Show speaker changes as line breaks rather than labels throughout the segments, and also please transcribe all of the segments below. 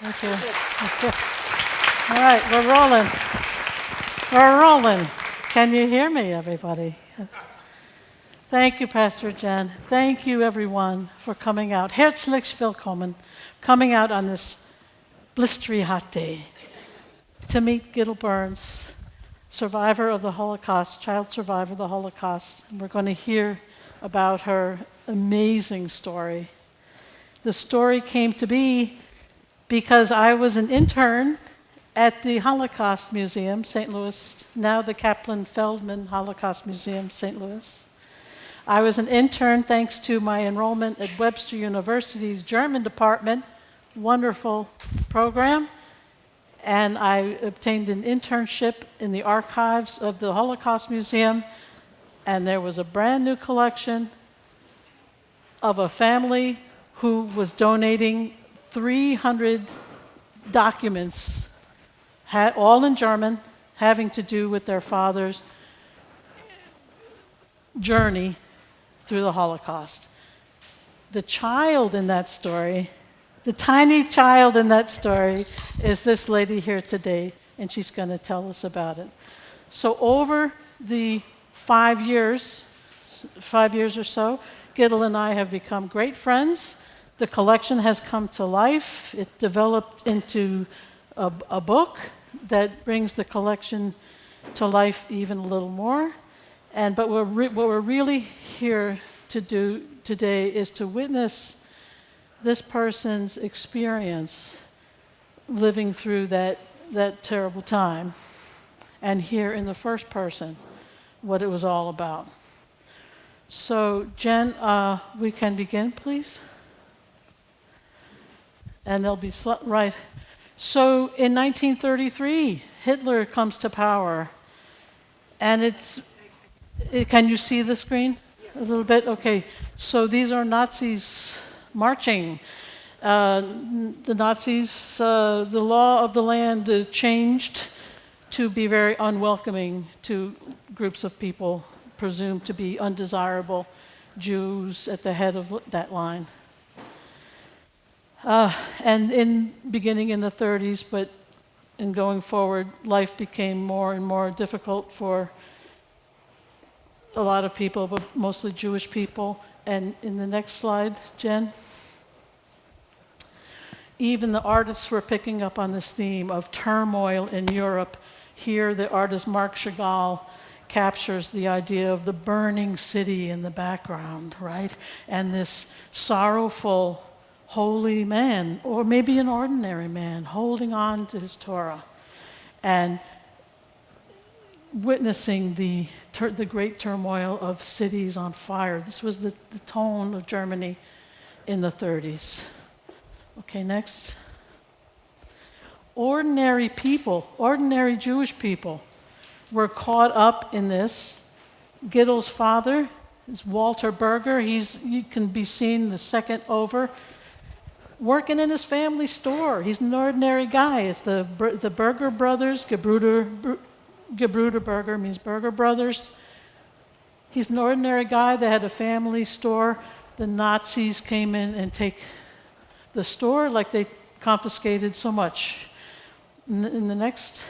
Thank you. All right, we're rolling. We're rolling. Can you hear me, everybody? Thank you, Pastor Jen. Thank you, everyone, for coming out. Herzlich willkommen, coming out on this blistery hot day to meet Gittel Burns, survivor of the Holocaust, child survivor of the Holocaust. We're going to hear about her amazing story. The story came to be because I was an intern at the Holocaust Museum, St. Louis, now the Kaplan Feldman Holocaust Museum, St. Louis. I was an intern thanks to my enrollment at Webster University's German department, wonderful program, and I obtained an internship in the archives of the Holocaust Museum, and there was a brand new collection of a family who was donating 300 documents, all in German, having to do with their father's journey through the Holocaust. The child in that story, the tiny child in that story, is this lady here today, and she's going to tell us about it. So over the 5 years or so, Gittel and I have become great friends. The collection has come to life. It developed into a book that brings the collection to life even a little more. But what we're really here to do today is to witness this person's experience living through that terrible time, and hear in the first person what it was all about. So, Jen, we can begin, please? And they'll be right. So, in 1933, Hitler comes to power, and can you see the screen? Yes. A little bit? Okay. So these are Nazis marching. The Nazis, the law of the land changed to be very unwelcoming to groups of people presumed to be undesirable, Jews at the head of that line. And beginning in the 30s, but in going forward, life became more and more difficult for a lot of people, but mostly Jewish people. And in the next slide, Jen, even the artists were picking up on this theme of turmoil in Europe. Here, the artist Marc Chagall captures the idea of the burning city in the background, right? And this sorrowful, holy man, or maybe an ordinary man, holding on to his Torah and witnessing the great turmoil of cities on fire. This was the tone of Germany in the 30s. Okay, next. Ordinary people, ordinary Jewish people, were caught up in this. Gittel's father is Walter Berger. You can be seen the second over, working in his family store. He's an ordinary guy. It's the Berger brothers. Gebruder Berger means Berger brothers. He's an ordinary guy. They had a family store. The Nazis came in and take the store, like they confiscated so much. In the next,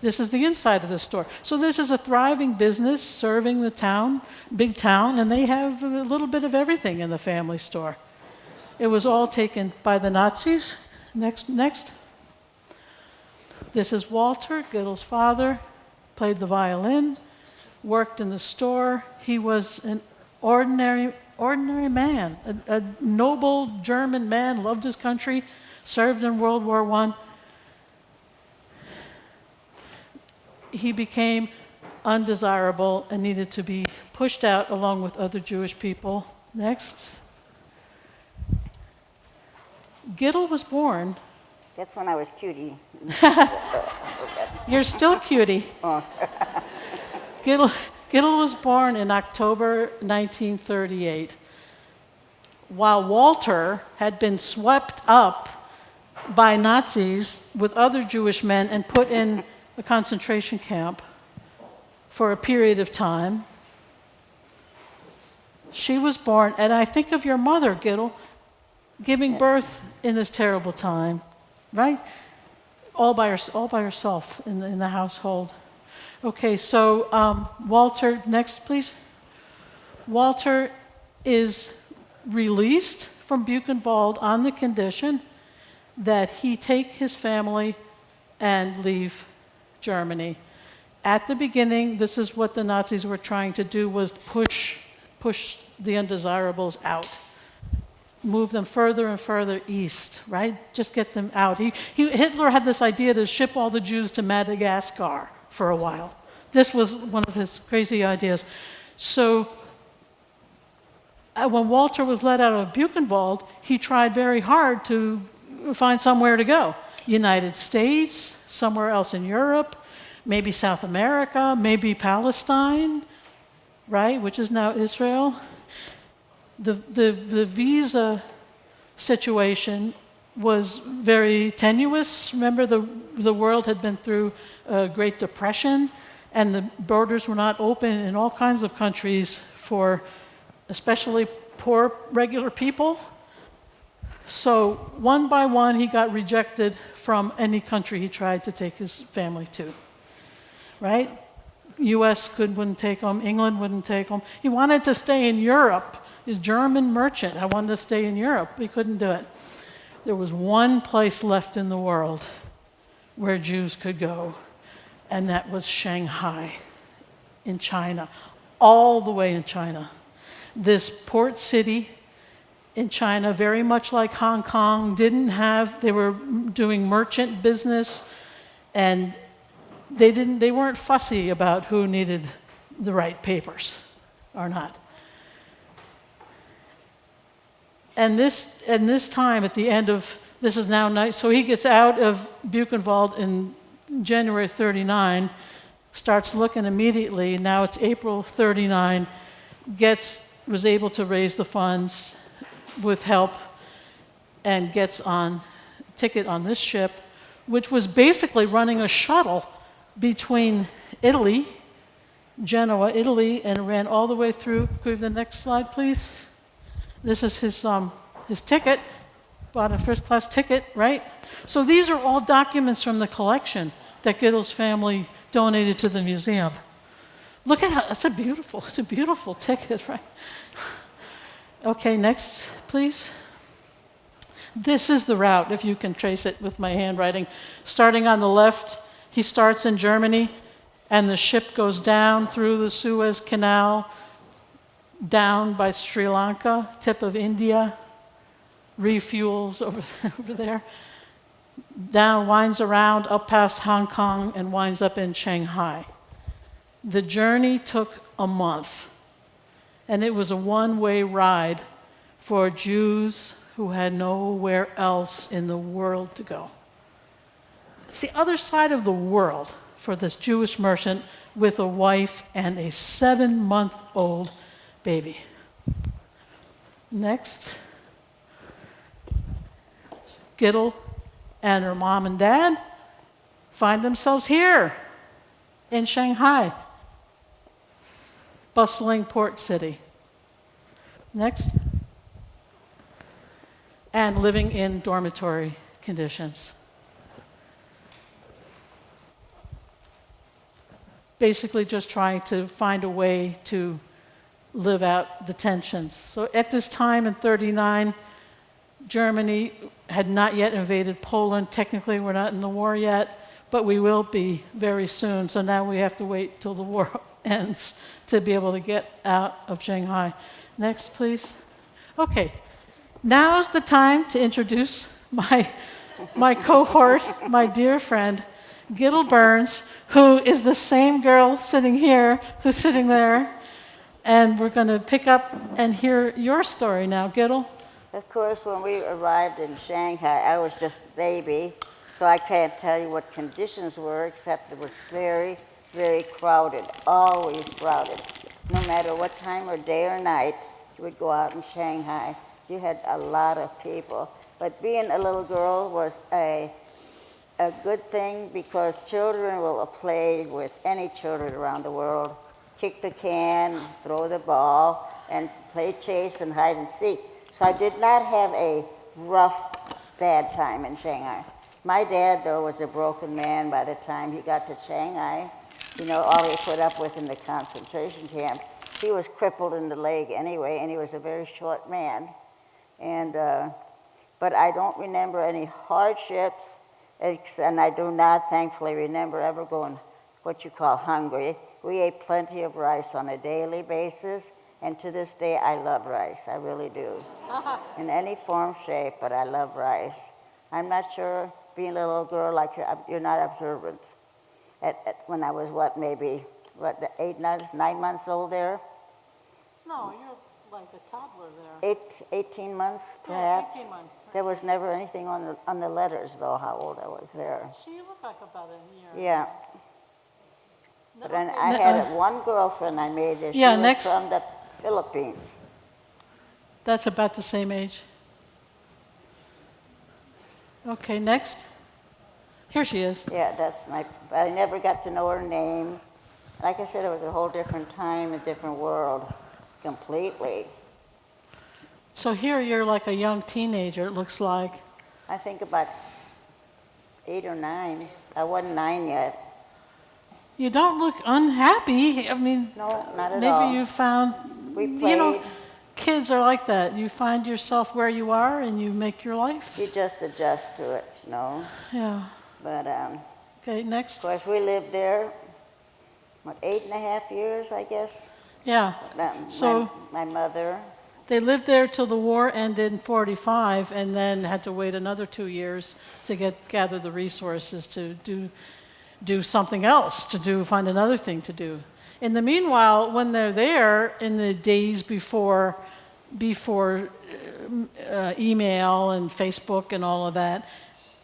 this is the inside of the store. So this is a thriving business serving the town, big town, and they have a little bit of everything in the family store. It was all taken by the Nazis. Next. This is Walter, Gittel's father, played the violin, worked in the store. He was an ordinary man, a noble German man, loved his country, served in World War I. He became undesirable and needed to be pushed out along with other Jewish people. Next. Gittel was born.
That's when I was cutie.
You're still cutie.
Oh.
Gittel was born in October 1938, while Walter had been swept up by Nazis with other Jewish men and put in a concentration camp for a period of time. She was born, and I think of your mother, Gittel. giving
Yes.
birth in this terrible time, right? All by herself in the household. Okay, so Walter, next please. Walter is released from Buchenwald on the condition that he take his family and leave Germany. At the beginning, this is what the Nazis were trying to do, was push the undesirables out. Move them further and further east, right? Just get them out. Hitler had this idea to ship all the Jews to Madagascar for a while. This was one of his crazy ideas. So when Walter was let out of Buchenwald, he tried very hard to find somewhere to go. United States, somewhere else in Europe, maybe South America, maybe Palestine, right, which is now Israel. The visa situation was very tenuous. Remember, the world had been through a Great Depression, and the borders were not open in all kinds of countries for especially poor, regular people. So one by one, he got rejected from any country he tried to take his family to, right? U.S. wouldn't take him, England wouldn't take him. He wanted to stay in Europe. He's a German merchant. I wanted to stay in Europe. He couldn't do it. There was one place left in the world where Jews could go, and that was Shanghai in China, all the way in China. This port city in China, very much like Hong Kong, they were doing merchant business, and they weren't fussy about who needed the right papers or not. And this time, at the end of, this is now night, so he gets out of Buchenwald in January 39, starts looking immediately, now it's April 39, was able to raise the funds with help and gets on ticket on this ship, which was basically running a shuttle between Italy, Genoa, Italy, and ran all the way through. Could we have the next slide, please? This is his ticket, bought a first-class ticket, right? So these are all documents from the collection that Gittel's family donated to the museum. Look at how, it's a beautiful ticket, right? Okay, next, please. This is the route, if you can trace it with my handwriting. Starting on the left, he starts in Germany, and the ship goes down through the Suez Canal, down by Sri Lanka, tip of India, refuels over there, down, winds around, up past Hong Kong, and winds up in Shanghai. The journey took a month, and it was a one-way ride for Jews who had nowhere else in the world to go. It's the other side of the world for this Jewish merchant with a wife and a 7-month-old baby. Next. Gittel and her mom and dad find themselves here in Shanghai, bustling port city. Next. And living in dormitory conditions. Basically just trying to find a way to live out the tensions. So at this time in 39, Germany had not yet invaded Poland. Technically, we're not in the war yet, but we will be very soon. So now we have to wait till the war ends to be able to get out of Shanghai. Next, please. Okay, now's the time to introduce my cohort, my dear friend, Gittel Burns, who is the same girl sitting here who's sitting there. And we're going to pick up and hear your story now, Gittel.
Of course, when we arrived in Shanghai, I was just a baby, so I can't tell you what conditions were, except it was very, very crowded, always crowded. No matter what time or day or night you would go out in Shanghai, you had a lot of people. But being a little girl was a good thing because children will play with any children around the world, kick the can, throw the ball, and play chase and hide and seek. So I did not have a rough, bad time in Shanghai. My dad, though, was a broken man by the time he got to Shanghai. You know, all he put up with in the concentration camp. He was crippled in the leg anyway, and he was a very short man. And, but I don't remember any hardships, and I do not, thankfully, remember ever going what you call hungry. We ate plenty of rice on a daily basis, and to this day, I love rice. I really do. In any form, shape, but I love rice. I'm not sure, being a little girl like you're not observant. When I was, maybe 9 months old there?
No, you're like a toddler there.
18 months, perhaps?
Yeah, 18 months.
There was never anything on the letters, though, how old I was there.
So you look like about a year.
Yeah. But then I had one girlfriend I made there. She was from the Philippines.
That's about the same age. Okay, next. Here she is.
Yeah, but I never got to know her name. Like I said, it was a whole different time, a different world, completely.
So here you're like a young teenager, it looks like.
I think about 8 or 9. I wasn't 9 yet.
You don't look unhappy. I mean,
no, not at all.
Maybe you found,
we played.
You know, kids are like that. You find yourself where you are and you make your life.
You just adjust to it, you know.
Yeah.
But,
okay, next.
Of course, we lived there, 8.5 years, I guess.
Yeah.
So my mother.
They lived there till the war ended in 45 and then had to wait another 2 years to gather the resources to do something else, find another thing to do. In the meanwhile, when they're there in the days before email and Facebook and all of that,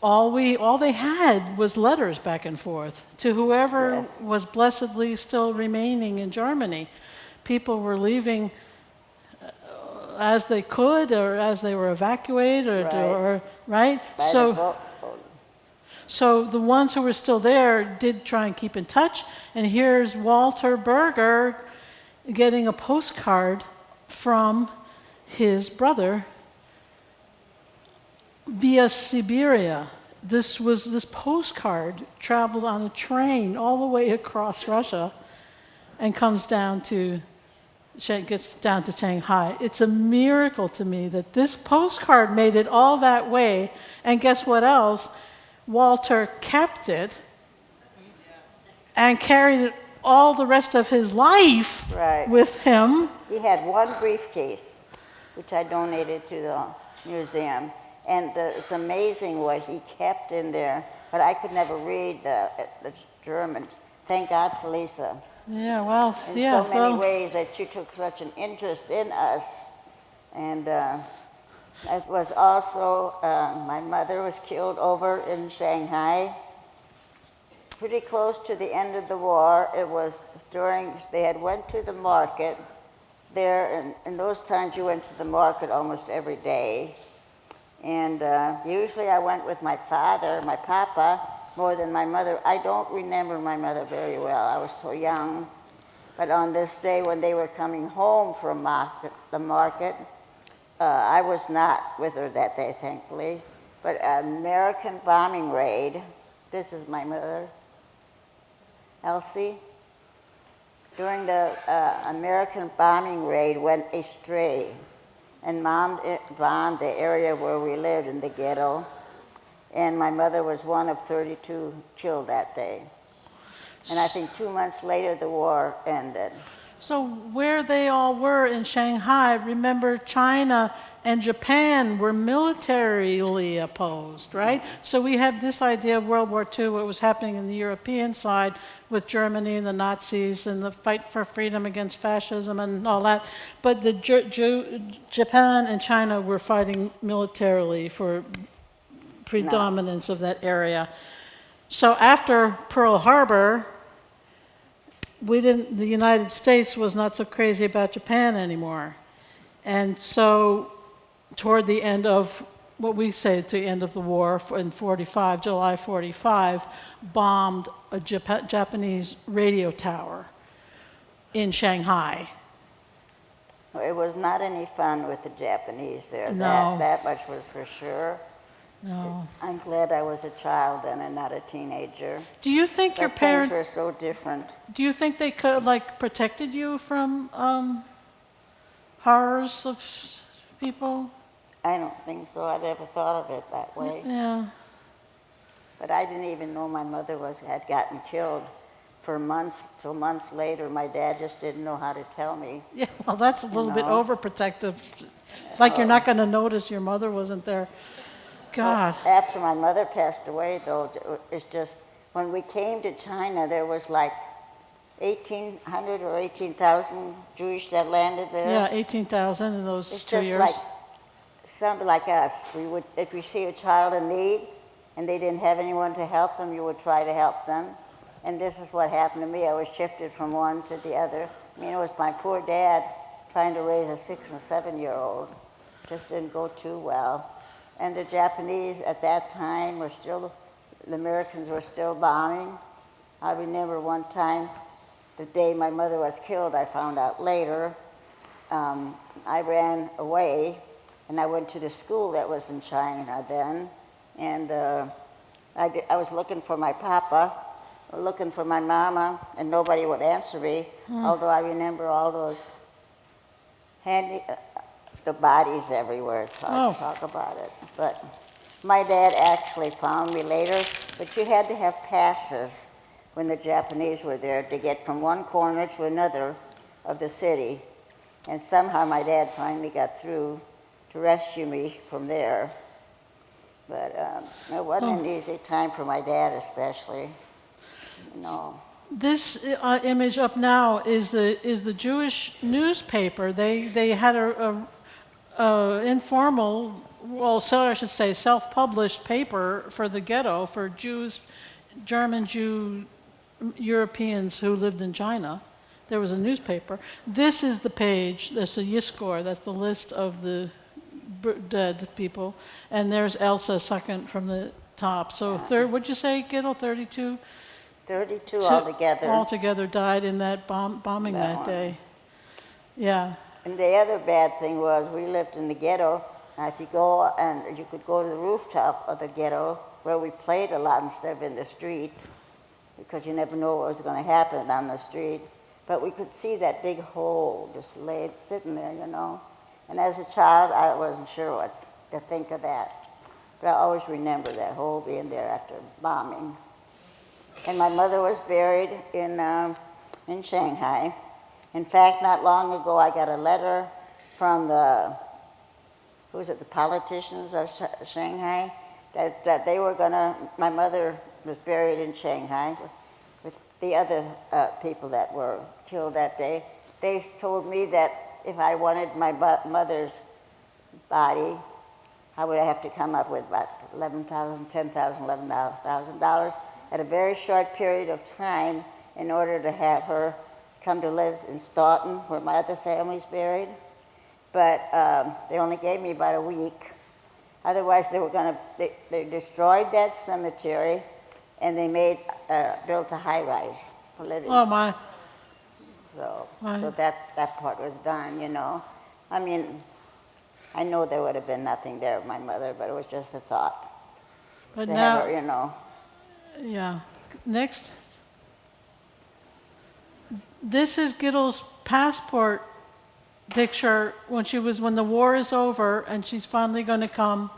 all they had was letters back and forth to whoever was blessedly still remaining in Germany. People were leaving as they could, or as they were evacuated, right? So the ones who were still there did try and keep in touch. And here's Walter Berger getting a postcard from his brother via Siberia. This postcard traveled on a train all the way across Russia and gets down to Shanghai. It's a miracle to me that this postcard made it all that way. And guess what else? Walter kept it and carried it all the rest of his life with him.
He had one briefcase, which I donated to the museum. And it's amazing what he kept in there. But I could never read the German. Thank God for Lisa.
Yeah, well,
in so many ways that she took such an interest in us. And it was also, my mother was killed over in Shanghai. Pretty close to the end of the war. It was they had went to the market there, and in those times you went to the market almost every day. And usually I went with my father, my papa, more than my mother. I don't remember my mother very well. I was so young. But on this day when they were coming home from the market, I was not with her that day, thankfully. But an American bombing raid, this is my mother, Elsie. During the American bombing raid went astray and bombed the area where we lived in the ghetto. And my mother was one of 32 killed that day. And I think 2 months later, the war ended.
So where they all were in Shanghai, remember China and Japan were militarily opposed, right? So we had this idea of World War II, what was happening in the European side with Germany and the Nazis and the fight for freedom against fascism and all that. But the Japan and China were fighting militarily for predominance of that area. So after Pearl Harbor, the United States was not so crazy about Japan anymore. And so toward the end of, what we say to the end of the war in 45, July 45, bombed a Japanese radio tower in Shanghai.
It was not any fun with the Japanese there.
No.
That much was for sure.
No.
I'm glad I was a child then and not a teenager.
Do you think your
But things
parents?
were so different.
Do you think they could have like protected you from horrors of people?
I don't think so. I'd ever thought of it that way.
Yeah.
But I didn't even know my mother had gotten killed for months. Till months later, my dad just didn't know how to tell me.
Yeah. Well, that's a little bit
know?
overprotective. Like you're not going to notice your mother wasn't there. God.
Well, after my mother passed away, though, it's just when we came to China, there was like 1,800 or 18,000 Jewish that landed there.
Yeah, 18,000 in those
It's
2
just
years.
like somebody like us. We would, if you see a child in need and they didn't have anyone to help them, you would try to help them. And this is what happened to me. I was shifted from one to the other. I mean, it was my poor dad trying to raise a 6- and 7-year-old. Just didn't go too well. And the Japanese at that time were still, the Americans were still bombing. I remember one time, the day my mother was killed, I found out later, I ran away and I went to the school that was in China then. And I was looking for my papa, looking for my mama, and nobody would answer me, although I remember all those the bodies everywhere. It's hard to talk about it. But my dad actually found me later, but you had to have passes when the Japanese were there to get from one corner to another of the city. And somehow my dad finally got through to rescue me from there. But it wasn't an easy time for my dad especially. No.
This image up now is the Jewish newspaper. They had a informal, well, so I should say, self-published paper for the ghetto for Jews, German Jew Europeans who lived in China. There was a newspaper. This is the page. That's the Yiskor. That's the list of the dead people. And there's Elsa second from the top. So what'd you say, Gittel? 32.
32 altogether.
Altogether died in that bombing that day. Yeah.
And the other bad thing was we lived in the ghetto. And if you go and you could go to the rooftop of the ghetto where we played a lot instead of in the street, because you never know what was going to happen on the street. But we could see that big hole just sitting there, you know. And as a child, I wasn't sure what to think of that. But I always remember that hole being there after bombing. And my mother was buried in Shanghai. In fact, not long ago, I got a letter from the politicians of Shanghai, that they were gonna, my mother was buried in Shanghai with the other people that were killed that day. They told me that if I wanted my mother's body, I would have to come up with about $11,000 at a very short period of time in order to have her come to live in Staunton, where my other family's buried. But they only gave me about a week. Otherwise, they destroyed that cemetery, and they built a high-rise for living.
Oh, my.
So that part was done, you know. I mean, I know there would have been nothing there of my mother, but it was just a thought.
But
to
now,
have her, you know.
Yeah. Next. This is Gittel's passport picture when the war is over and she's finally going to come.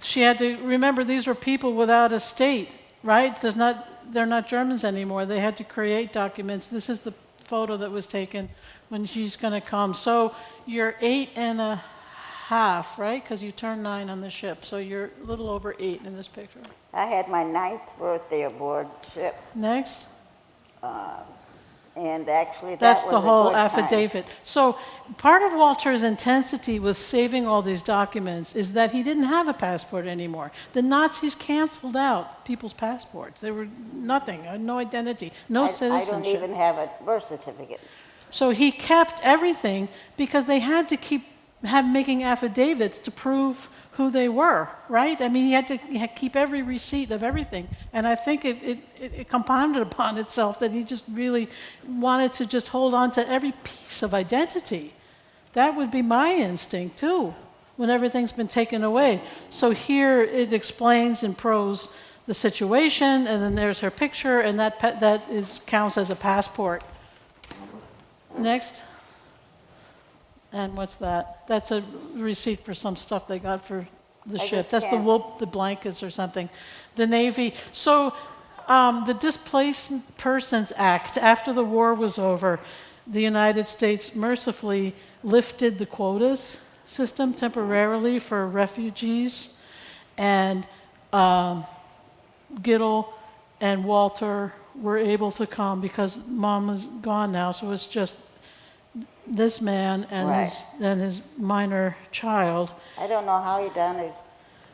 She had to remember these were people without a state, right? They're not Germans anymore. They had to create documents. This is the photo that was taken when she's going to come. So you're 8 1/2, right? Because you turned 9 on the ship. So you're a little over 8 in this picture.
I had my 9th birthday aboard ship.
Next.
And actually,
That's
that
the
was a
whole
good time.
affidavit. So part of Walter's intensity with saving all these documents is that he didn't have a passport anymore. The Nazis canceled out people's passports. They were nothing, no identity, no citizenship.
I don't even have a birth certificate.
So he kept everything because they had to keep making affidavits to prove who they were, right? I mean, he had to keep every receipt of everything. And I think it compounded upon itself that he just really wanted to just hold on to every piece of identity. That would be my instinct, too, when everything's been taken away. So here it explains in prose the situation, and then there's her picture, and that counts as a passport. Next. And what's that? That's a receipt for some stuff they got for the ship. That's the blankets or something. The Navy. So the Displaced Persons Act, after the war was over, the United States mercifully lifted the quotas system temporarily for refugees. And Gittel and Walter were able to come because Mom is gone now, so it's just this man and his minor child.
I don't know how he done it.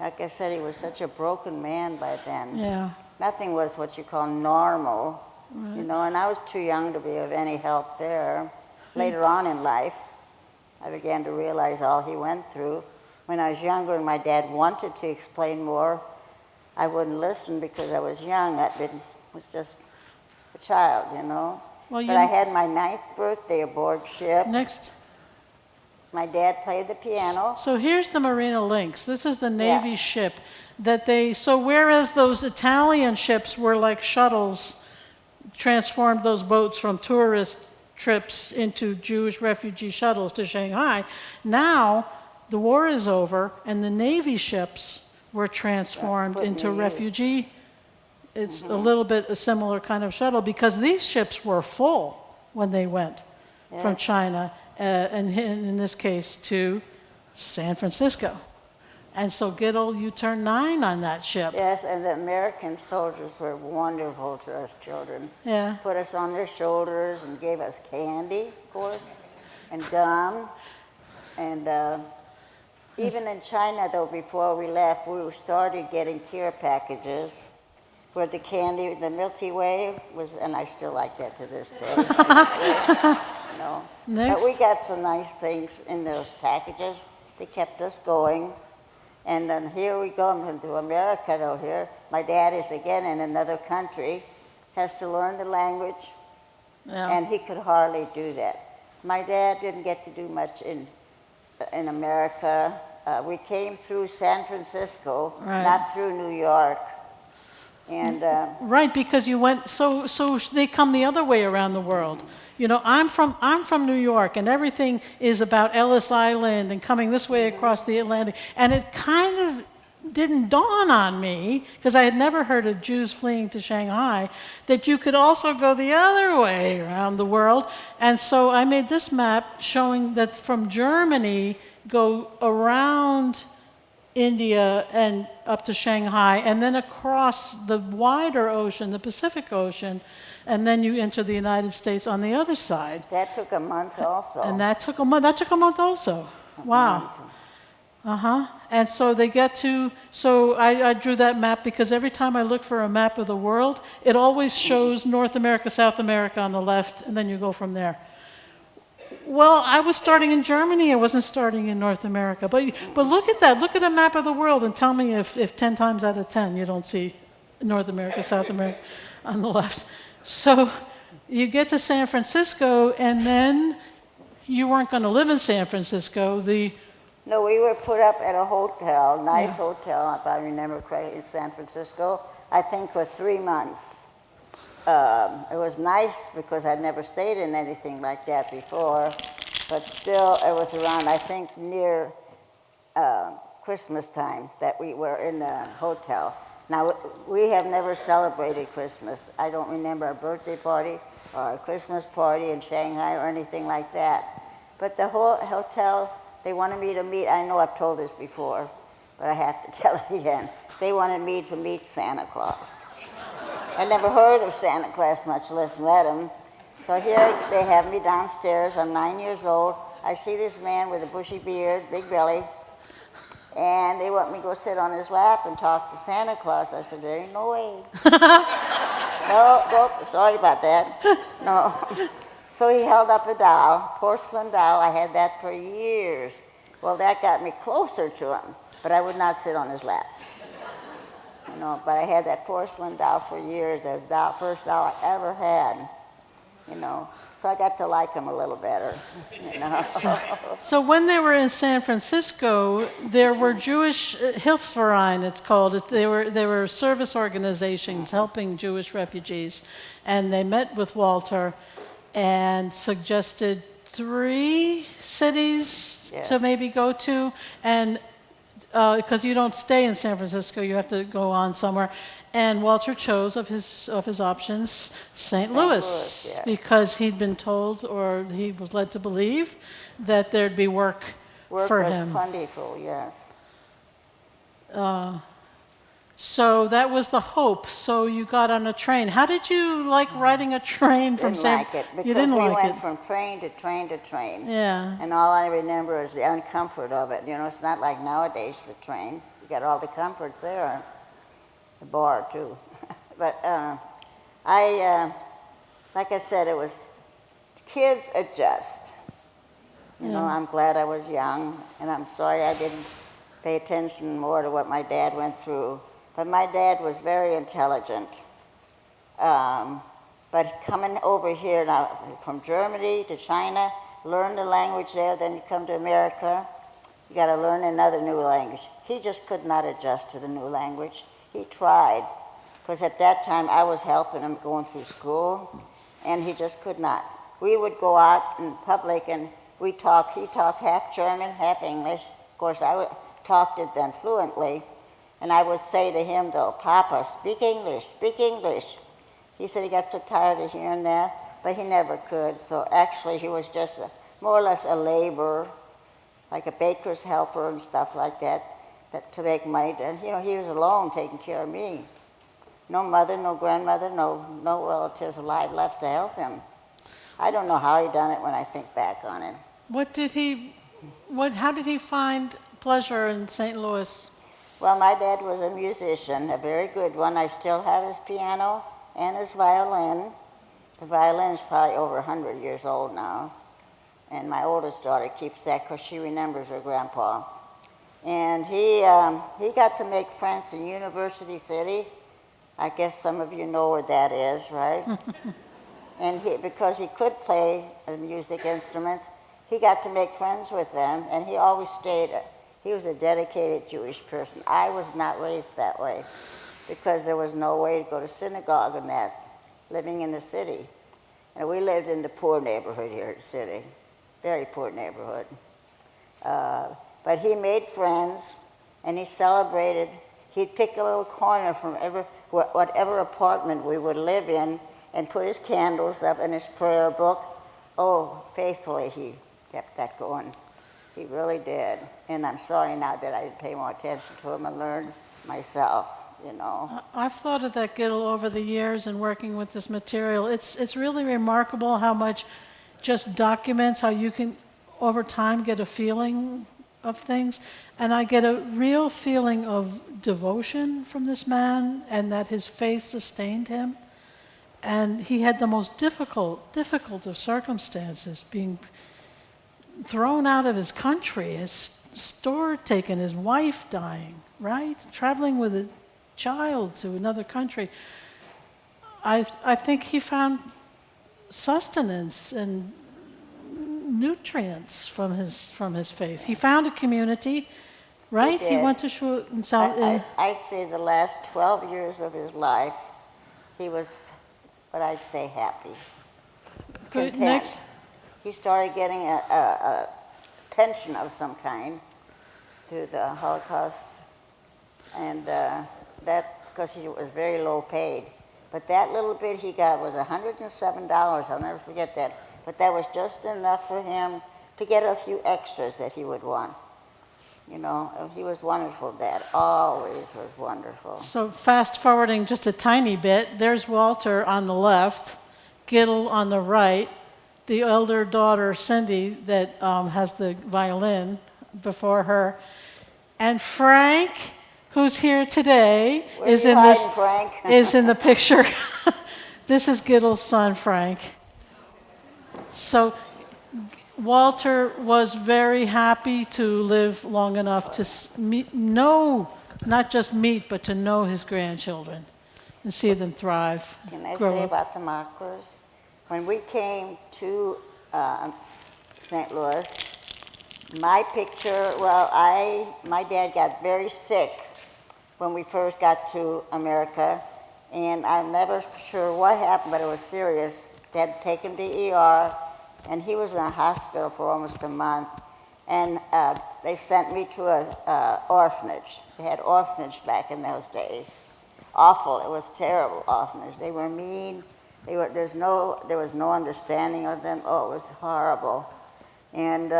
Like I said, he was such a broken man by then.
Yeah.
Nothing was what you call normal, you know, and I was too young to be of any help there. Later on in life, I began to realize all he went through. When I was younger and my dad wanted to explain more, I wouldn't listen because I was young. I was just a child, you know.
Well,
but I had my 9th birthday aboard ship.
Next.
My dad played the piano.
So here's the Marina Lynx. This is the Navy ship that so whereas those Italian ships were like shuttles, transformed those boats from tourist trips into Jewish refugee shuttles to Shanghai, now the war is over and the Navy ships were transformed into refugee. It's a little bit a similar kind of shuttle because these ships were full when they went from China, and in this case to San Francisco. And so Gittel, you turned 9 on that ship.
Yes, and the American soldiers were wonderful to us children.
Yeah.
Put us on their shoulders and gave us candy, of course, and gum. And even in China, though, before we left, we started getting care packages where the candy, the Milky Way was, and I still like that to this day. You know.
Next.
But we got some nice things in those packages. They kept us going. And then here we go into America, though, here. My dad is again in another country, has to learn the language, and he could hardly do that. My dad didn't get to do much in America. We came through San Francisco, not through New York. And
right, because you went, so they come the other way around the world. You know, I'm from New York, and everything is about Ellis Island and coming this way across the Atlantic. And it kind of didn't dawn on me, because I had never heard of Jews fleeing to Shanghai, that you could also go the other way around the world. And so I made this map showing that from Germany, go around India and up to Shanghai, and then across the wider ocean, the Pacific Ocean, and then you enter the United States on the other side.
That took a month also.
And that took a month. That took a month also. Wow. And so they get to, so I drew that map because every time I look for a map of the world, it always shows North America, South America on the left, and then you go from there. Well, I was starting in Germany. I wasn't starting in North America. But look at that. Look at a map of the world and tell me if 10 times out of 10 you don't see North America, South America on the left. So you get to San Francisco, and then you weren't going to live in San Francisco.
No, we were put up at a hotel, nice hotel, if I remember correctly, in San Francisco, I think for 3 months. It was nice because I'd never stayed in anything like that before, but still it was around, I think, near Christmas time that we were in the hotel. Now, we have never celebrated Christmas. I don't remember a birthday party or a Christmas party in Shanghai or anything like that. But the whole hotel, they wanted me to meet, I know I've told this before, but I have to tell it again. They wanted me to meet Santa Claus. I never heard of Santa Claus, much less met him. So here they have me downstairs. I'm 9 years old. I see this man with a bushy beard, big belly, and they want me to go sit on his lap and talk to Santa Claus. I said, there ain't no way. No, sorry about that. No. So he held up a doll, porcelain doll. I had that for years. Well, that got me closer to him, but I would not sit on his lap. But I had that porcelain doll for years. That was the first doll I ever had, So I got to like him a little better.
So when they were in San Francisco, there were Jewish Hilfsverein, it's called. They were service organizations helping Jewish refugees, and they met with Walter and suggested 3 cities to maybe go to, and because you don't stay in San Francisco, you have to go on somewhere. And Walter chose of his options St. Louis,
yes.
because he'd been told, or he was led to believe, that there'd be work for him.
Work was plentiful, yes.
So that was the hope. So you got on a train. How did you like riding a train from San?
Didn't like it because
you didn't
we
like
went
it.
from train to train to train.
Yeah.
And all I remember is the uncomfort of it. It's not like nowadays the train. You got all the comforts there. The bar too. But like I said, it was kids adjust. I'm glad I was young, and I'm sorry I didn't pay attention more to what my dad went through. But my dad was very intelligent. But coming over here now from Germany to China, learn the language there, then you come to America, you got to learn another new language. He just could not adjust to the new language. He tried, because at that time I was helping him going through school, and he just could not. We would go out in public and he talked half German, half English. Of course, I talked it then fluently, and I would say to him though, Papa, speak English, speak English. He said he got so tired of hearing that, but he never could. So actually he was just more or less a laborer, like a baker's helper and stuff like that to make money. And he was alone taking care of me. No mother, no grandmother, no relatives alive left to help him. I don't know how he done it when I think back on it.
How did he find pleasure in St. Louis?
Well, my dad was a musician, a very good one. I still have his piano and his violin. The violin's probably over 100 years old now. And my oldest daughter keeps that because she remembers her grandpa. And he got to make friends in University City. I guess some of you know where that is, right? And because he could play the music instruments, he got to make friends with them, and he always stayed. He was a dedicated Jewish person. I was not raised that way because there was no way to go to synagogue and that, living in the city. And we lived in the poor neighborhood here in the city, very poor neighborhood. But he made friends, and he celebrated. He'd pick a little corner from whatever apartment we would live in and put his candles up and his prayer book. Oh, faithfully he kept that going. He really did. And I'm sorry now that I didn't pay more attention to him and learn myself,
I've thought of that, Gittel, over the years and working with this material. It's really remarkable how much just documents how you can, over time, get a feeling of things. And I get a real feeling of devotion from this man, and that his faith sustained him. And he had the most difficult of circumstances, being thrown out of his country, his store taken, his wife dying, right? Traveling with a child to another country. I think he found sustenance and nutrients from his faith. He found a community, right? He went to shul in South.
I'd say the last 12 years of his life, he was, what I'd say, happy.
Good.
Content.
Next.
He started getting a pension of some kind through the Holocaust, and that because he was very low paid. But that little bit he got was $107. I'll never forget that. But that was just enough for him to get a few extras that he would want. He was wonderful, Dad. Always was wonderful.
So fast forwarding just a tiny bit, there's Walter on the left, Gittel on the right, the elder daughter Cindy that has the violin before her, and Frank, who's here today, is in the picture. This is Gittel's son, Frank. So Walter was very happy to live long enough to know, not just meet, but to know his grandchildren and see them thrive,
Can I
grow
say
up.
about the Mocklers? When we came to St. Louis, my picture, my dad got very sick when we first got to America, and I'm never sure what happened, but it was serious. They had to take him to ER, and he was in a hospital for almost a month, and they sent me to an orphanage. They had orphanage back in those days. Awful. It was terrible orphanage. They were mean. There was no understanding of them. Oh, it was horrible. And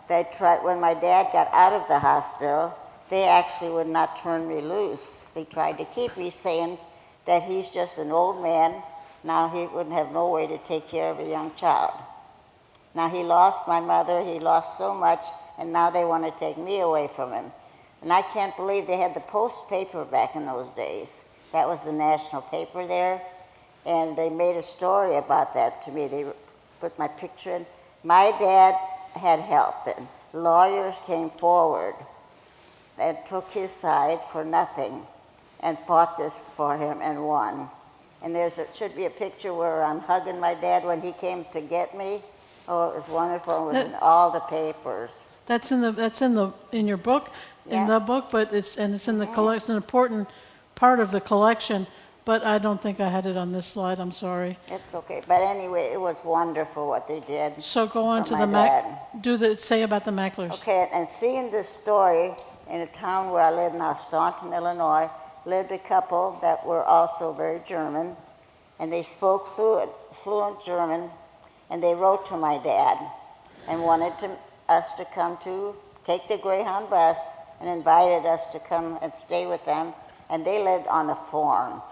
they tried, when my dad got out of the hospital, they actually would not turn me loose. They tried to keep me, saying that he's just an old man. Now he wouldn't have no way to take care of a young child. Now he lost my mother, he lost so much, and now they want to take me away from him. And I can't believe they had the Post paper back in those days. That was the national paper there. And they made a story about that to me. They put my picture in. My dad had help then. Lawyers came forward and took his side for nothing and fought this for him and won. And should be a picture where I'm hugging my dad when he came to get me. Oh, it was wonderful. It was in all the papers.
That's in your book,
Yeah.
in the book, but it's in the collection, an important part of the collection. But I don't think I had it on this slide. I'm sorry.
It's okay. But anyway, it was wonderful what they did.
So go on
for
to
my dad.
say about the Macklers.
Okay, and seeing this story in a town where I live now, Staunton, Illinois, lived a couple that were also very German, and they spoke fluent German, and they wrote to my dad and wanted us to come to take the Greyhound bus and invited us to come and stay with them, and they lived on a farm.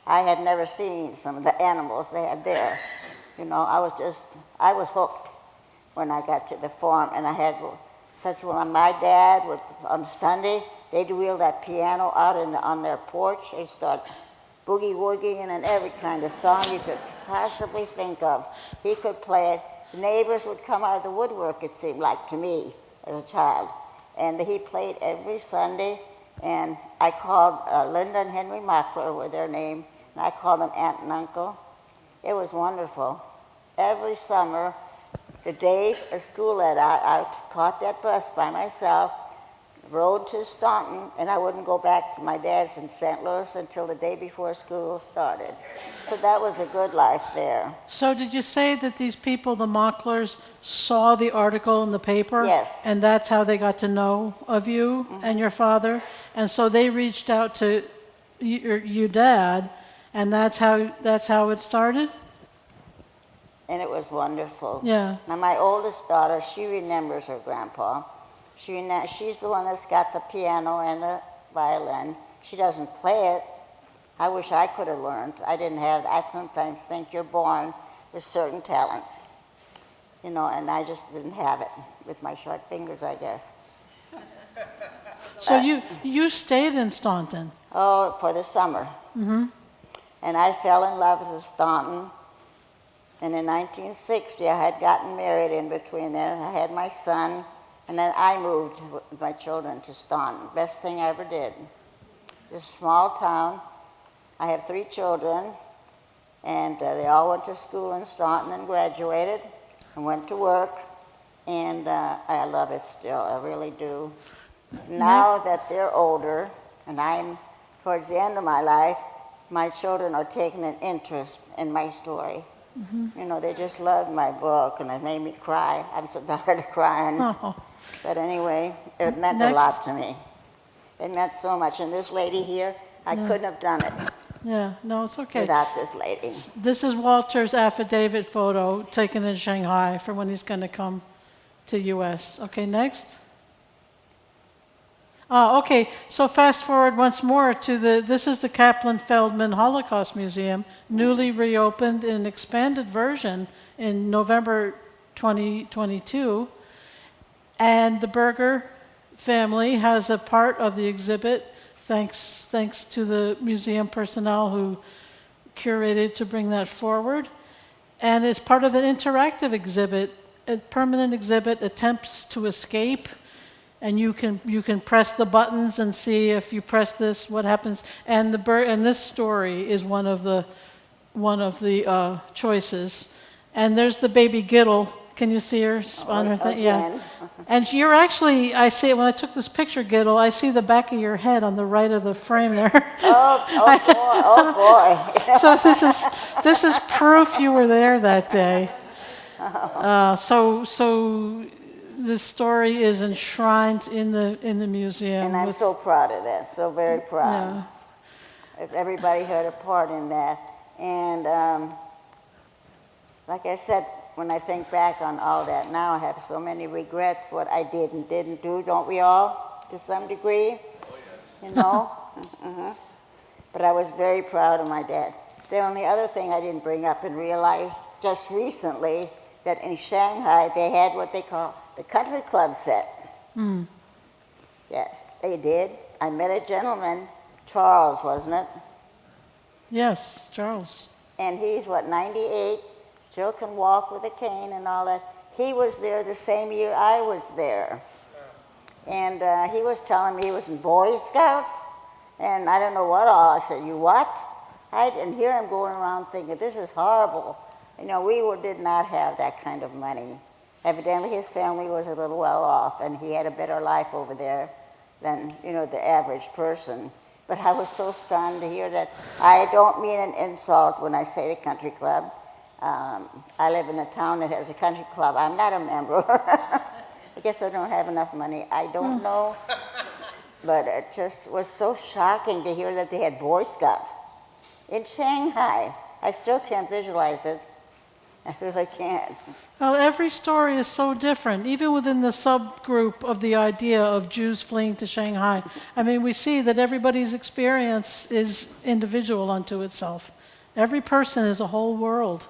I had never seen some of the animals they had there. You know, I was hooked when I got to the farm, and I had such one. My dad would, on Sunday, they'd wheel that piano out on their porch. They'd start boogie-woogieing and every kind of song you could possibly think of. He could play it. The neighbors would come out of the woodwork, it seemed like to me, as a child. And he played every Sunday, and I called Linda and Henry Mockler were their name, and I called them Aunt and Uncle. It was wonderful. Every summer, the day of school let out, I caught that bus by myself, rode to Staunton, and I wouldn't go back to my dad's in St. Louis until the day before school started. So that was a good life there.
So did you say that these people, the Mocklers, saw the article in the paper?
Yes.
And that's how they got to know of you and your father? And so they reached out to your dad, and that's how it started?
And it was wonderful.
Yeah.
Now my oldest daughter, she remembers her grandpa. She's the one that's got the piano and the violin. She doesn't play it. I wish I could have learned. I didn't have. I sometimes think you're born with certain talents, you know, and I just didn't have it with my short fingers, I guess.
So you stayed in Staunton?
Oh, for the summer. Mm-hmm. And I fell in love with Staunton. And in 1960, I had gotten married in between there, and I had my son. And then I moved with my children to Staunton. Best thing I ever did. It's a small town. I have 3 children, and they all went to school in Staunton and graduated and went to work. And I love it still, I really do. Now that they're older, and I'm towards the end of my life, my children are taking an interest in my story. Mm-hmm. You know, they just loved my book, and it made me cry. I'm so tired of crying.
Oh.
But anyway, it meant a lot to me. It meant so much. And this lady here, I couldn't have done it
Yeah, no, it's okay.
without this lady.
This is Walter's affidavit photo taken in Shanghai for when he's going to come to U.S. Okay, next. Okay, so fast forward once more to this is the Kaplan-Feldman Holocaust Museum, newly reopened in an expanded version in November 2022. And the Berger family has a part of the exhibit, thanks to the museum personnel who curated to bring that forward. And it's part of an interactive exhibit permanent exhibit attempts to escape, and you can press the buttons and see if you press this what happens. And this story is one of the choices. And there's the baby Gittel. Can you see her on her thing?
Again.
Yeah. And you're actually, I see when I took this picture, Gittel, I see the back of your head on the right of the frame there.
Oh boy.
So this is proof you were there that day. So this story is enshrined in the museum.
And I'm so proud of that, so very proud.
Yeah.
Everybody had a part in that. And like I said, when I think back on all that now, I have so many regrets what I did and didn't do, don't we all, to some degree? Oh, yes. You know? Mm-hmm. But I was very proud of my dad. The only other thing I didn't bring up and realize just recently that in Shanghai they had what they call the country club set.
Mm.
Yes, they did. I met a gentleman, Charles, wasn't it?
Yes, Charles.
And he's, 98, still can walk with a cane and all that. He was there the same year I was there. And he was telling me he was in Boy Scouts, and I don't know what all. I said, you what? And here I'm going around thinking, this is horrible. You know, we did not have that kind of money. Evidently his family was a little well off, and he had a better life over there than, you know, the average person. But I was so stunned to hear that. I don't mean an insult when I say the country club. I live in a town that has a country club. I'm not a member. I guess I don't have enough money. I don't know. But it just was so shocking to hear that they had Boy Scouts in Shanghai. I still can't visualize it. I really can't.
Well, every story is so different, even within the subgroup of the idea of Jews fleeing to Shanghai. I mean, we see that everybody's experience is individual unto itself. Every person is a whole world.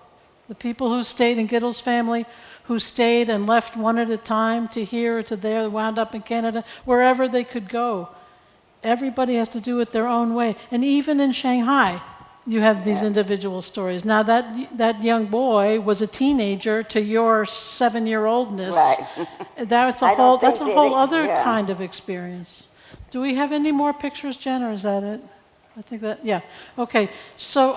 The people who stayed in Gittel's family, who stayed and left one at a time to here or to there, wound up in Canada, wherever they could go. Everybody has to do it their own way. And even in Shanghai, you have these individual stories. Now, that young boy was a teenager to your 7-year-oldness.
Right.
That's a whole other kind of experience. Do we have any more pictures, Jen, or is that it? I think that, yeah. Okay. So,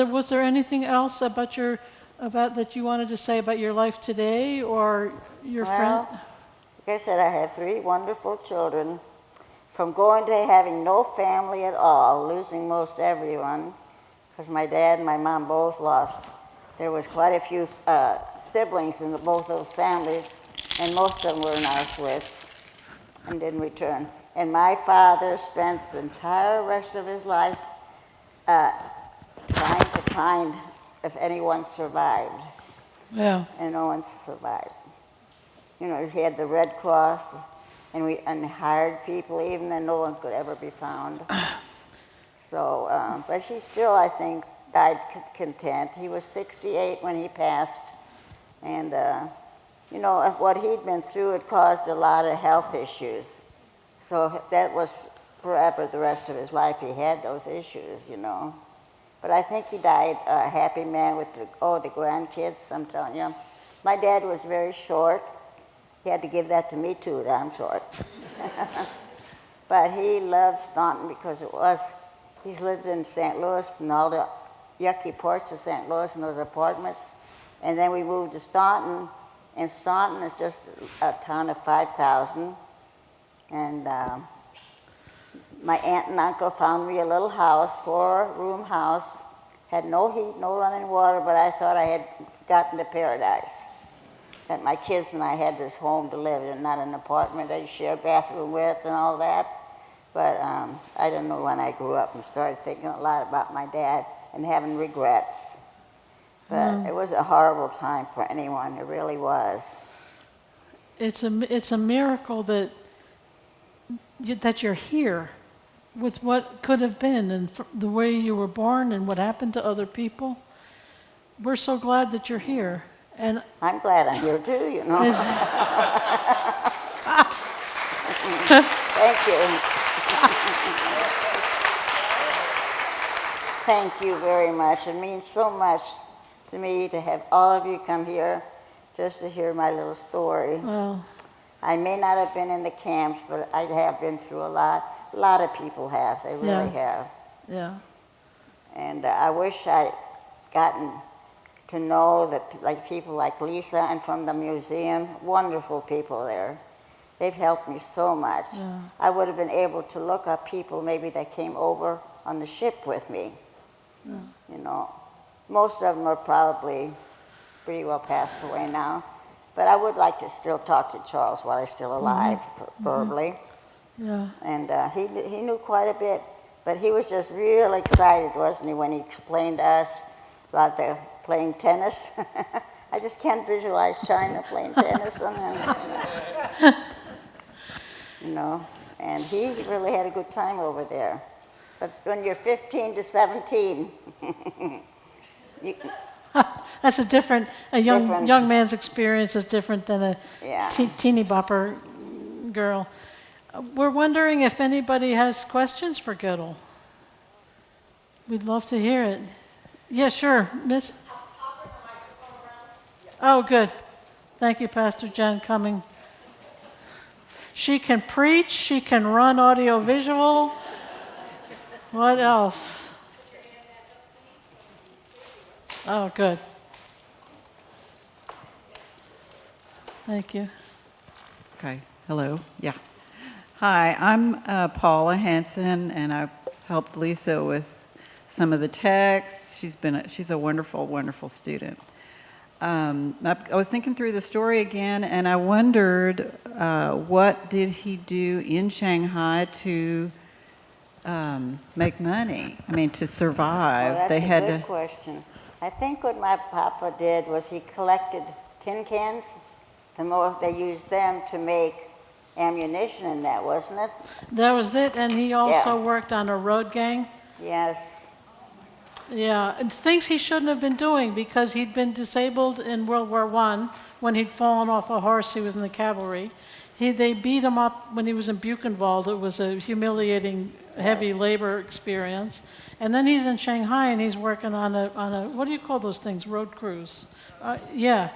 was there anything else about that you wanted to say about your life today or your friend?
Like I said, I have 3 wonderful children. From going to having no family at all, losing most everyone, because my dad and my mom both lost. There was quite a few siblings in both those families, and most of them were in Auschwitz and didn't return. And my father spent the entire rest of his life trying to find if anyone survived.
Yeah.
And no one survived. You know, he had the Red Cross, and hired people even, and no one could ever be found. So, but he still, I think, died content. He was 68 when he passed, and you know, what he'd been through had caused a lot of health issues. So that was forever, the rest of his life, he had those issues, you know. But I think he died a happy man with the grandkids, I'm telling you. My dad was very short. He had to give that to me too, that I'm short. But he loved Staunton because he's lived in St. Louis and all the yucky parts of St. Louis and those apartments. And then we moved to Staunton, and Staunton is just a town of 5,000. And my aunt and uncle found me a little house, 4-room house, had no heat, no running water, but I thought I had gotten to paradise. That my kids and I had this home to live in, not an apartment I shared a bathroom with and all that. But I don't know when I grew up and started thinking a lot about my dad and having regrets. But it was a horrible time for anyone, it really was.
It's a miracle that you're here with what could have been and the way you were born and what happened to other people. We're so glad that you're here. And
I'm glad I'm here too, you know. Thank you. Thank you very much. It means so much to me to have all of you come here just to hear my little story.
Well,
I may not have been in the camps, but I have been through a lot. A lot of people have. They really have.
yeah.
And I wish I'd gotten to know that, like people like Lisa and from the museum, wonderful people there. They've helped me so much.
Yeah.
I would have been able to look up people maybe that came over on the ship with me.
Yeah.
You know, most of them are probably pretty well passed away now. But I would like to still talk to Charles while he's still alive, verbally.
Yeah.
And he knew quite a bit. But he was just real excited, wasn't he, when he explained to us about the playing tennis. I just can't visualize China playing tennis. You know, and he really had a good time over there. But when you're 15 to 17,
That's a young
Different.
young man's experience is different than a
Yeah.
teeny bopper girl. We're wondering if anybody has questions for Gittel. We'd love to hear it. Yeah, sure, Miss. Oh, good. Thank you, Pastor Jen, coming. She can preach. She can run audiovisual. What else? Oh, good. Thank you.
Okay, hello, yeah. Hi, I'm Paula Hansen, and I've helped Lisa with some of the texts. She's a wonderful, wonderful student. I was thinking through the story again, and I wondered what did he do in Shanghai to make money? I mean, to survive.
Well,
they
that's
had
a good
to.
question. I think what my papa did was he collected tin cans. The more they used them to make ammunition in that, wasn't it?
That was it, and he also worked on a road gang.
Yes.
Yeah, and things he shouldn't have been doing because he'd been disabled in World War I when he'd fallen off a horse. He was in the cavalry. They beat him up when he was in Buchenwald. It was a humiliating, heavy labor experience. And then he's in Shanghai and he's working on a what do you call those things? Road crews. Yeah.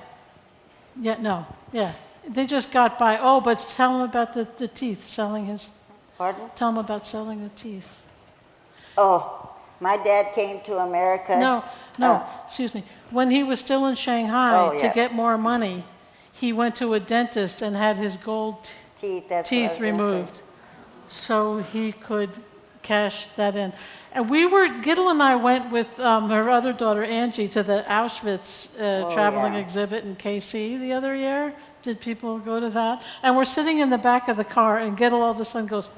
They just got by. Oh, but tell him about the teeth, selling his.
Pardon?
Tell him about selling the teeth.
Oh, my dad came to America.
No, excuse me. When he was still in Shanghai, to
yeah.
get more money, he went to a dentist and had his gold
Teeth, that's what I was
teeth
gonna say.
removed so he could cash that in. And Gittel and I went with her other daughter, Angie, to the Auschwitz traveling
yeah.
exhibit in KC the other year. Did people go to that? And we're sitting in the back of the car, and Gittel all of a sudden goes,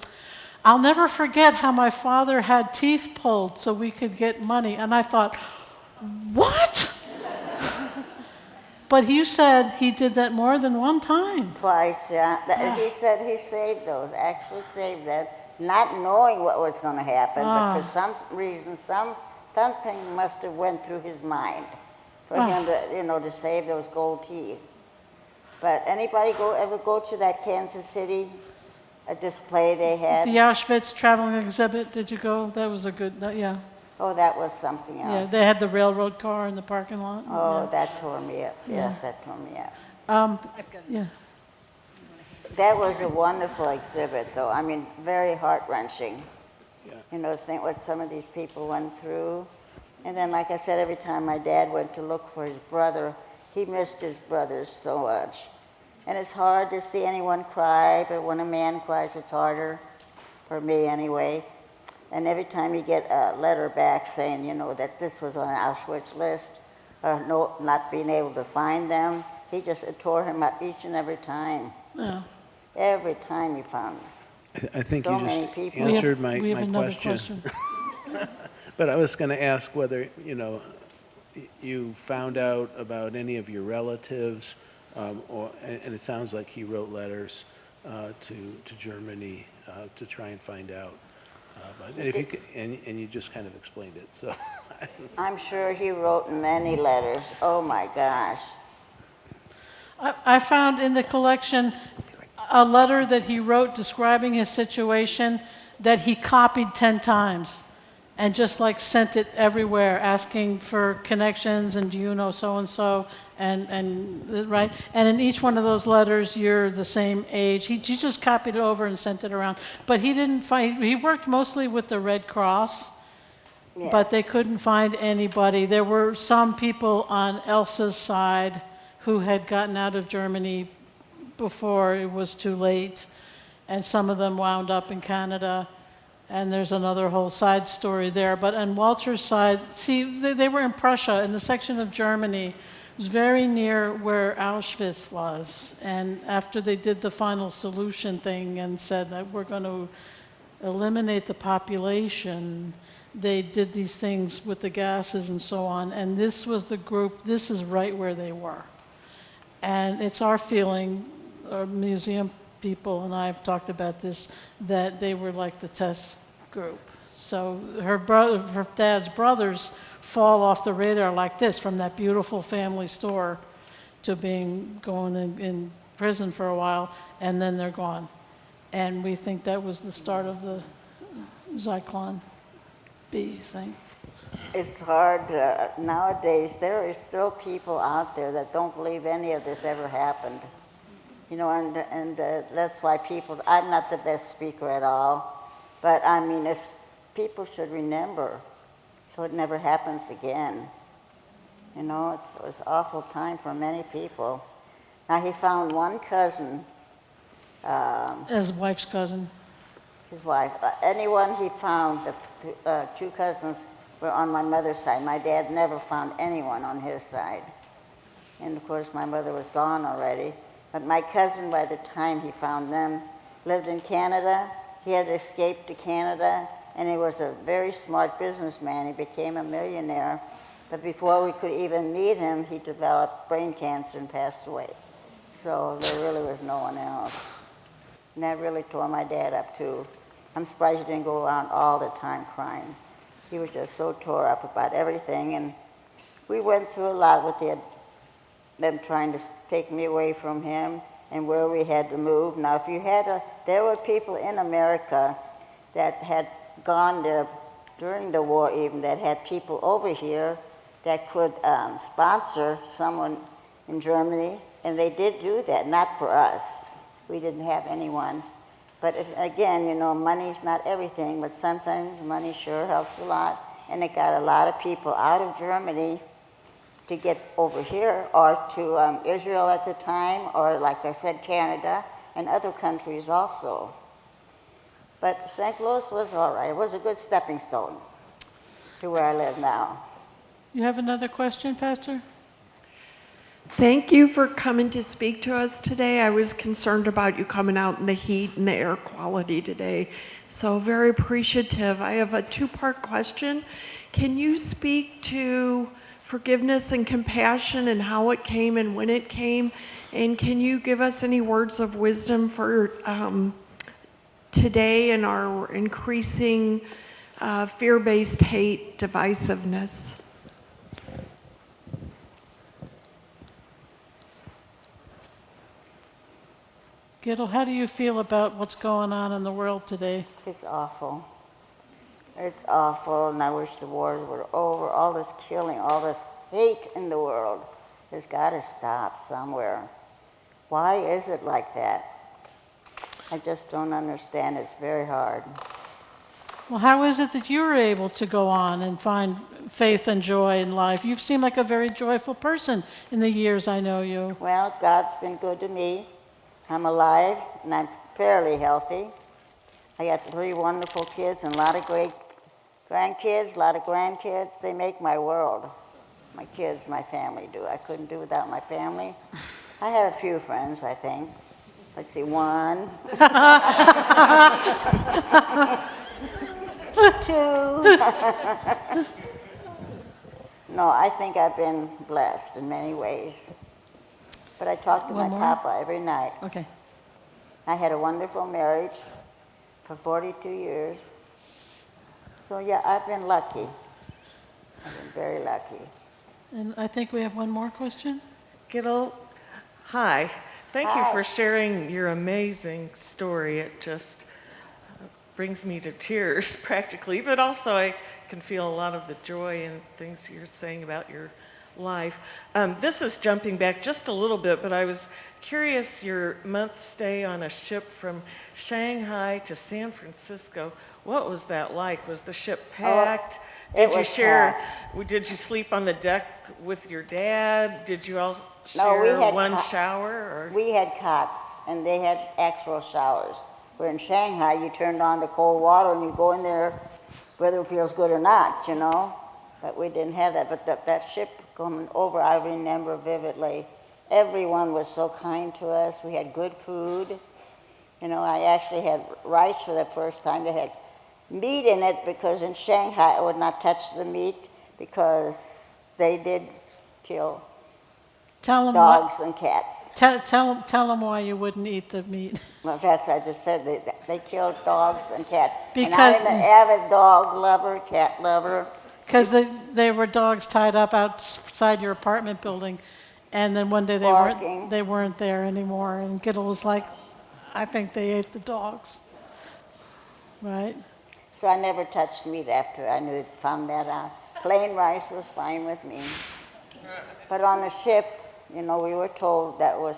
"I'll never forget how my father had teeth pulled so we could get money." And I thought, what? But you said he did that more than one time.
Twice, yeah. He said he saved those, actually saved that, not knowing what was going to happen, but for some reason, something must have went through his mind for him to, to save those gold teeth. But anybody ever go to that Kansas City display they had?
The Auschwitz traveling exhibit, did you go? That was a good, yeah.
Oh, that was something else.
Yeah, they had the railroad car in the parking lot.
Oh, that tore me up. Yes, that tore me up.
Yeah.
That was a wonderful exhibit, though. I mean, very heart-wrenching. Yeah. Think what some of these people went through. And then, like I said, every time my dad went to look for his brother, he missed his brothers so much. And it's hard to see anyone cry, but when a man cries, it's harder, for me anyway. And every time you get a letter back saying, that this was on an Auschwitz list, or not being able to find them, it tore him up each and every time.
Yeah.
Every time he found them.
I think
So
you
many
just
people.
answered
we have
my
another
question. But I was going to ask whether, you found out about any of your relatives, and it sounds like he wrote letters to Germany to try and find out. But if you could, and you just kind of explained it, so.
I'm sure he wrote many letters. Oh my gosh.
I found in the collection a letter that he wrote describing his situation that he copied 10 times. and just like sent it everywhere, asking for connections and do you know so-and-so, and right? And in each one of those letters, you're the same age. He just copied it over and sent it around. But he didn't find, he worked mostly with the Red Cross, but they
Yes.
couldn't find anybody. There were some people on Elsa's side who had gotten out of Germany before it was too late, and some of them wound up in Canada. And there's another whole side story there. But on Walter's side, see, they were in Prussia, in the section of Germany. It was very near where Auschwitz was. And after they did the final solution thing and said that we're going to eliminate the population, they did these things with the gases and so on. And this was the group, this is right where they were. And it's our feeling, our museum people and I have talked about this, that they were like the test group. So her dad's brothers fall off the radar like this, from that beautiful family store to going in prison for a while, and then they're gone. And we think that was the start of the Zyklon B thing.
It's hard. Nowadays, there is still people out there that don't believe any of this ever happened. You know, and that's why people, I'm not the best speaker at all, but I mean, if people should remember so it never happens again. You know, it was an awful time for many people. Now, he found one cousin.
His wife's cousin.
His wife. Anyone he found, the two cousins were on my mother's side. My dad never found anyone on his side. And of course, my mother was gone already. But my cousin, by the time he found them, lived in Canada. He had escaped to Canada, and he was a very smart businessman. He became a millionaire. But before we could even meet him, he developed brain cancer and passed away. So there really was no one else. And that really tore my dad up, too. I'm surprised he didn't go around all the time crying. He was just so tore up about everything. And we went through a lot with them trying to take me away from him and where we had to move. Now, if you had there were people in America that had gone there during the war even, that had people over here that could sponsor someone in Germany, and they did do that, not for us. We didn't have anyone. But again, you know, money's not everything, but sometimes money sure helps a lot. And it got a lot of people out of Germany to get over here, or to Israel at the time, or like I said, Canada, and other countries also. But St. Louis was all right. It was a good stepping stone to where I live now.
You have another question, Pastor?
Thank you for coming to speak to us today. I was concerned about you coming out in the heat and the air quality today, so very appreciative. I have a two-part question. Can you speak to forgiveness and compassion and how it came and when it came? And can you give us any words of wisdom for today in our increasing fear-based hate divisiveness?
Gittel, how do you feel about what's going on in the world today?
It's awful. It's awful, and I wish the wars were over. All this killing, all this hate in the world has got to stop somewhere. Why is it like that? I just don't understand. It's very hard.
Well, how is it that you were able to go on and find faith and joy in life? You seem like a very joyful person in the years I know you.
Well, God's been good to me. I'm alive, and I'm fairly healthy. I got 3 wonderful kids and a lot of great grandkids, a lot of grandkids. They make my world. My kids, my family do. I couldn't do without my family. I have a few friends, I think. Let's see, 1, 2. No, I think I've been blessed in many ways. But I talk to
One
my
more?
papa every night.
Okay.
I had a wonderful marriage for 42 years. So yeah, I've been lucky. I've been very lucky.
And I think we have one more question.
Gittel, hi. Thank you
Hi.
for sharing your amazing story. It just brings me to tears practically, but also I can feel a lot of the joy and things you're saying about your life. This is jumping back just a little bit, but I was curious, your month stay on a ship from Shanghai to San Francisco, what was that like? Was the ship packed?
it
Did you
was
share, did you sleep on the deck with your dad? Did you all
No, we
share
had
one shower? Or?
We had cots, and they had actual showers. Where in Shanghai, you turned on the cold water and you go in there, whether it feels good or not, you know. But we didn't have that. But that ship coming over, I remember vividly. Everyone was so kind to us. We had good food. You know, I actually had rice for the first time that had meat in it, because in Shanghai I would not touch the meat because they did kill
Tell them
dogs and cats.
tell them why you wouldn't eat the meat.
Well, that's what I just said. They killed dogs and cats. And
Because-
I'm an avid dog lover, cat lover.
Because they were dogs tied up outside your apartment building, and then one day
Barking.
they weren't there anymore, and Gittel was like, I think they ate the dogs. Right?
So I never touched meat after I found that out. Plain rice was fine with me. But on the ship, you know, we were told that was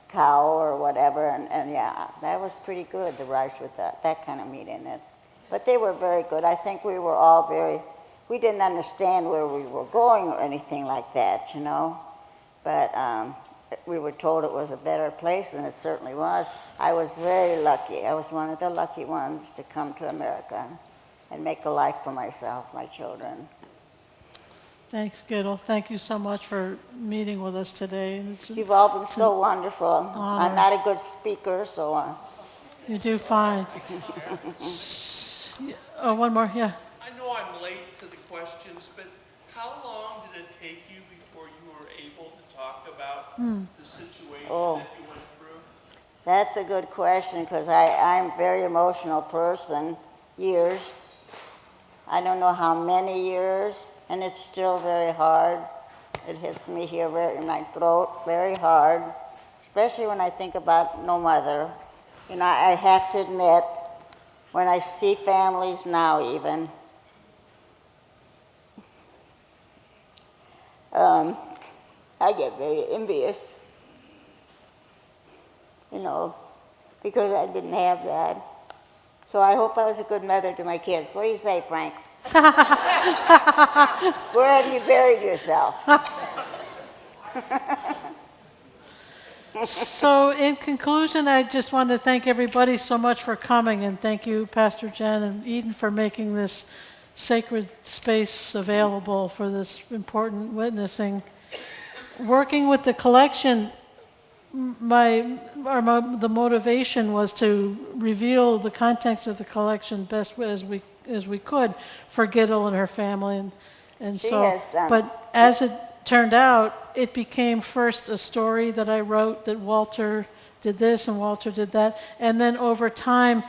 cow or whatever, and yeah, that was pretty good, the rice with that kind of meat in it. But they were very good. I think we were all we didn't understand where we were going or anything like that, you know. But we were told it was a better place, and it certainly was. I was very lucky. I was one of the lucky ones to come to America and make a life for myself, my children.
Thanks, Gittel. Thank you so much for meeting with us today.
You've all been so wonderful.
honor.
I'm not a good speaker, so
You do fine. Oh, one more, yeah.
I know I'm late to the questions, but how long did it take you before you were able to talk about the situation that you went through?
that's a good question, because I'm a very emotional person. Years. I don't know how many years, and it's still very hard. It hits me here in my throat very hard, especially when I think about no mother. You know, I have to admit, when I see families now even, I get very envious, you know, because I didn't have that. So I hope I was a good mother to my kids. What do you say, Frank? Where have you buried yourself?
So in conclusion, I just want to thank everybody so much for coming, and thank you, Pastor Jen and Eden, for making this sacred space available for this important witnessing. Working with the collection, the motivation was to reveal the contents of the collection best as we could for Gittel and her family, and
She
so.
has done.
But as it turned out, it became first a story that I wrote that Walter did this and Walter did that, and then over time,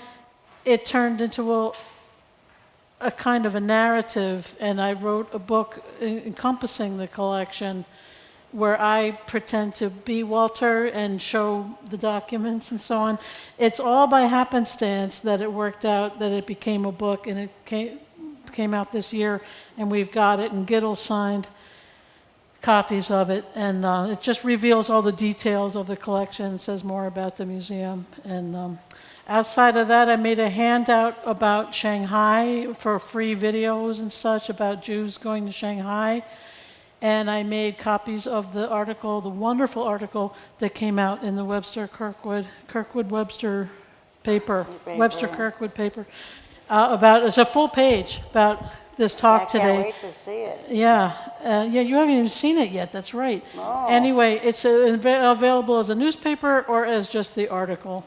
it turned into a kind of a narrative, and I wrote a book encompassing the collection, where I pretend to be Walter and show the documents and so on. It's all by happenstance that it worked out, that it became a book, and it came out this year, and we've got it, and Gittel signed copies of it, and it just reveals all the details of the collection, says more about the museum. And outside of that, I made a handout about Shanghai for free videos and such about Jews going to Shanghai. And I made copies of the article, the wonderful article that came out in the Kirkwood-Webster paper, Webster-Kirkwood paper, it's a full page about this talk today.
I can't wait to see it.
Yeah, you haven't even seen it yet, that's right.
No.
Anyway, it's available as a newspaper or as just the article.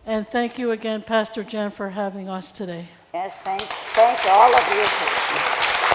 And thank you again, Pastor Jen, for having us today.
Yes, thanks all of you.